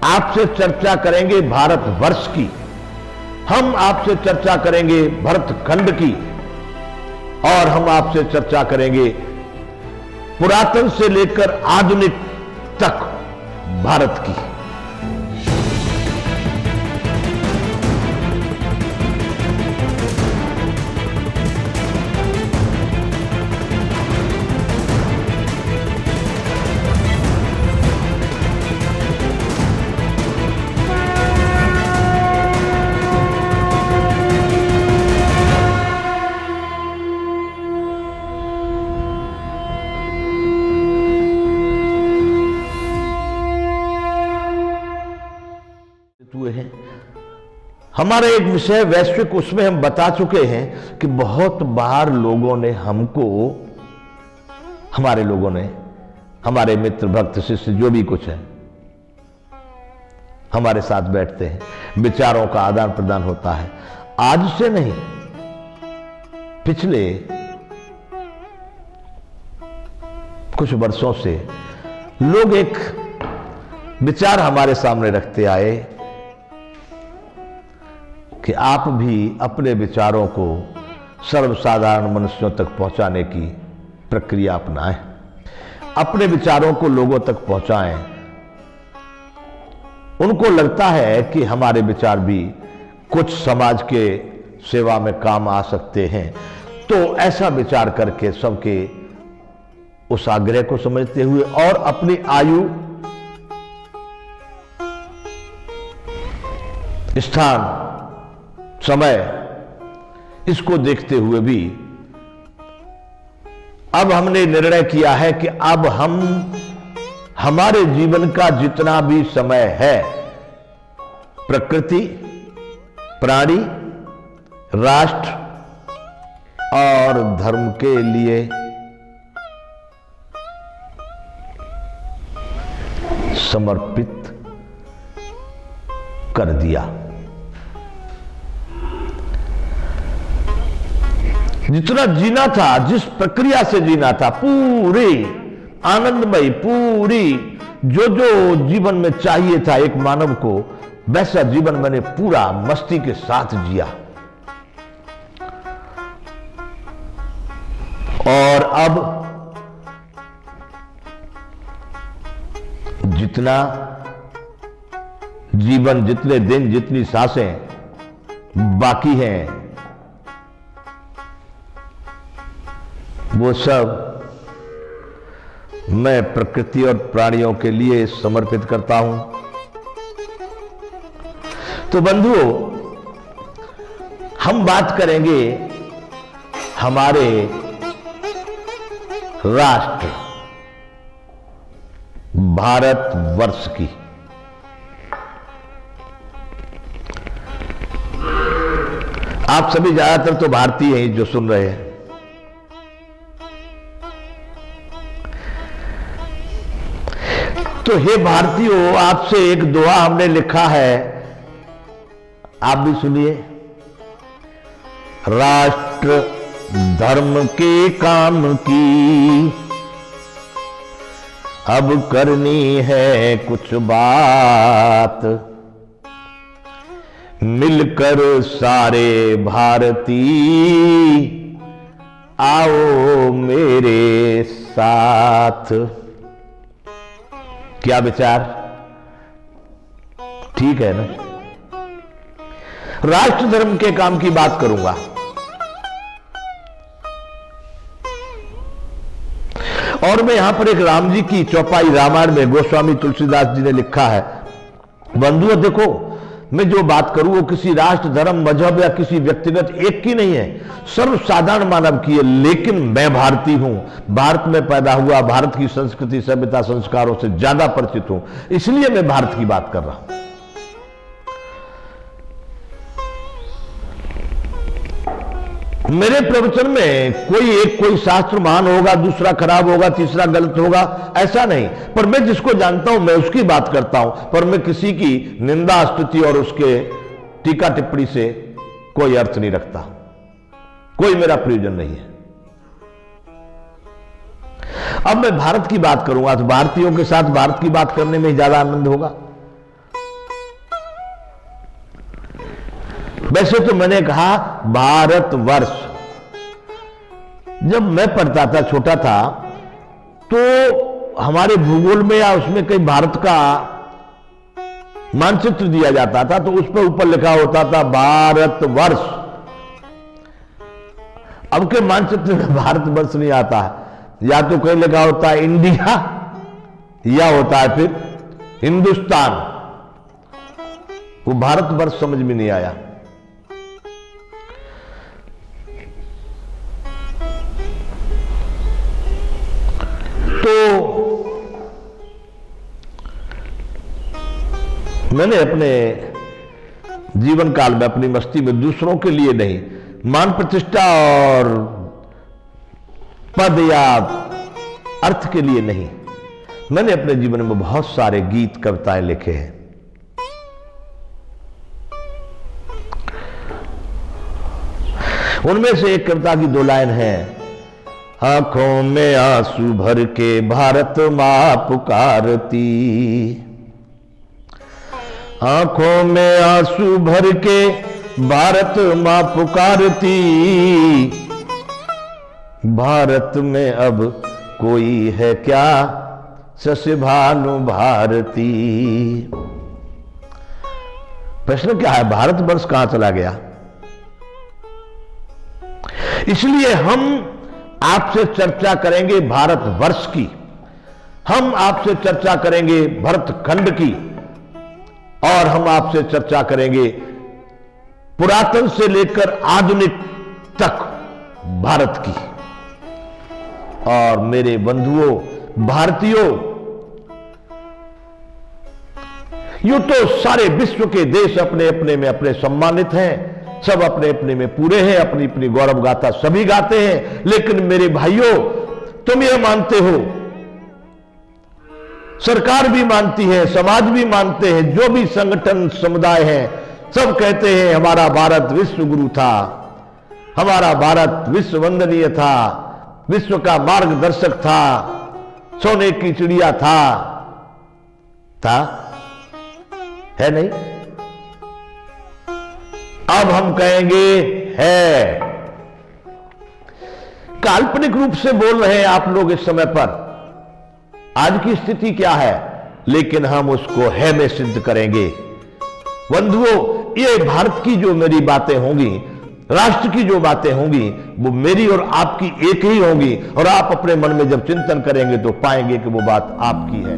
आपसे चर्चा करेंगे भारतवर्ष की, हम आपसे चर्चा करेंगे भरतखंड की, और हम आपसे चर्चा करेंगे पुरातन से लेकर आधुनिक तक भारत की। हुए हैं हमारा एक विषय वैश्विक, उसमें हम बता चुके हैं कि बहुत बार लोगों ने हमको, हमारे लोगों ने, हमारे मित्र भक्त शिष्य जो भी कुछ है, हमारे साथ बैठते हैं, विचारों का आदान प्रदान होता है। आज से नहीं, पिछले कुछ वर्षों से लोग एक विचार हमारे सामने रखते आए कि आप भी अपने विचारों को सर्वसाधारण मनुष्यों तक पहुंचाने की प्रक्रिया अपनाएं, अपने विचारों को लोगों तक पहुंचाएं। उनको लगता है कि हमारे विचार भी कुछ समाज के सेवा में काम आ सकते हैं, तो ऐसा विचार करके सबके उस आग्रह को समझते हुए और अपनी आयु, स्थान, समय, इसको देखते हुए भी अब हमने निर्णय किया है कि अब हम हमारे जीवन का जितना भी समय है प्रकृति, प्राणी, राष्ट्र और धर्म के लिए समर्पित कर दिया। जितना जीना था, जिस प्रक्रिया से जीना था, पूरी आनंदमयी, पूरी जो जो जीवन में चाहिए था एक मानव को, वैसा जीवन मैंने पूरा मस्ती के साथ जिया। और अब जितना जीवन, जितने दिन, जितनी सांसें बाकी हैं, वो सब मैं प्रकृति और प्राणियों के लिए समर्पित करता हूं। तो बंधुओं, हम बात करेंगे हमारे राष्ट्र भारतवर्ष की। आप सभी ज्यादातर तो भारतीय हैं जो सुन रहे हैं। तो हे भारतीयों, आपसे एक दोहा हमने लिखा है, आप भी सुनिए। राष्ट्र धर्म के काम की अब करनी है कुछ बात, मिलकर सारे भारती आओ मेरे साथ। क्या विचार, ठीक है ना? राष्ट्र धर्म के काम की बात करूंगा। और मैं यहां पर एक राम जी की चौपाई रामायण में गोस्वामी तुलसीदास जी ने लिखा है। बंधुओं देखो, मैं जो बात करूं वो किसी राष्ट्र, धर्म, मजहब या किसी व्यक्तिगत एक की नहीं है, सर्वसाधारण मानव की है। लेकिन मैं भारतीय हूं, भारत में पैदा हुआ, भारत की संस्कृति, सभ्यता, संस्कारों से ज्यादा परिचित हूं, इसलिए मैं भारत की बात कर रहा हूं। मेरे प्रवचन में कोई शास्त्र महान होगा, दूसरा खराब होगा, तीसरा गलत होगा, ऐसा नहीं। पर मैं जिसको जानता हूं मैं उसकी बात करता हूं, पर मैं किसी की निंदा, स्तुति और उसके टीका टिप्पणी से कोई अर्थ नहीं रखता, कोई मेरा प्रयोजन नहीं है। अब मैं भारत की बात करूंगा तो भारतीयों के साथ भारत की बात करने में ज्यादा आनंद होगा। वैसे तो मैंने कहा भारतवर्ष, जब मैं पढ़ता था, छोटा था, तो हमारे भूगोल में या उसमें कहीं भारत का मानचित्र दिया जाता था, तो उस पर ऊपर लिखा होता था भारतवर्ष। अब के मानचित्र में भारतवर्ष नहीं आता है, या तो कहीं लिखा होता है इंडिया या होता है फिर हिंदुस्तान। वो भारतवर्ष समझ में नहीं आया। तो मैंने अपने जीवन काल में, अपनी मस्ती में, दूसरों के लिए नहीं, मान प्रतिष्ठा और पद या अर्थ के लिए नहीं, मैंने अपने जीवन में बहुत सारे गीत, कविताएं लिखे हैं। उनमें से एक कविता की 2 लाइन है, आंखों में आंसू भर के भारत मां पुकारती, आंखों में आंसू भर के भारत मां पुकारती, भारत में अब कोई है क्या शशिभानु भारती। प्रश्न क्या है, भारतवर्ष कहां चला गया? इसलिए हम आपसे चर्चा करेंगे भारतवर्ष की, हम आपसे चर्चा करेंगे भरतखंड की, और हम आपसे चर्चा करेंगे पुरातन से लेकर आधुनिक तक भारत की। और मेरे बंधुओं, भारतीयों, यूं तो सारे विश्व के देश अपने अपने में अपने सम्मानित हैं, सब अपने अपने में पूरे हैं, अपनी अपनी गौरव गाथा सभी गाते हैं। लेकिन मेरे भाइयों, तुम ये मानते हो, सरकार भी मानती है, समाज भी मानते हैं, जो भी संगठन समुदाय हैं, सब कहते हैं हमारा भारत विश्व गुरु था, हमारा भारत विश्व वंदनीय था, विश्व का मार्गदर्शक था, सोने की चिड़िया था है नहीं? अब हम कहेंगे है। काल्पनिक रूप से बोल रहे हैं आप लोग इस समय पर, आज की स्थिति क्या है, लेकिन हम उसको है में सिद्ध करेंगे। बंधुओं, ये भारत की जो मेरी बातें होंगी, राष्ट्र की जो बातें होंगी, वो मेरी और आपकी एक ही होंगी, और आप अपने मन में जब चिंतन करेंगे तो पाएंगे कि वो बात आपकी है।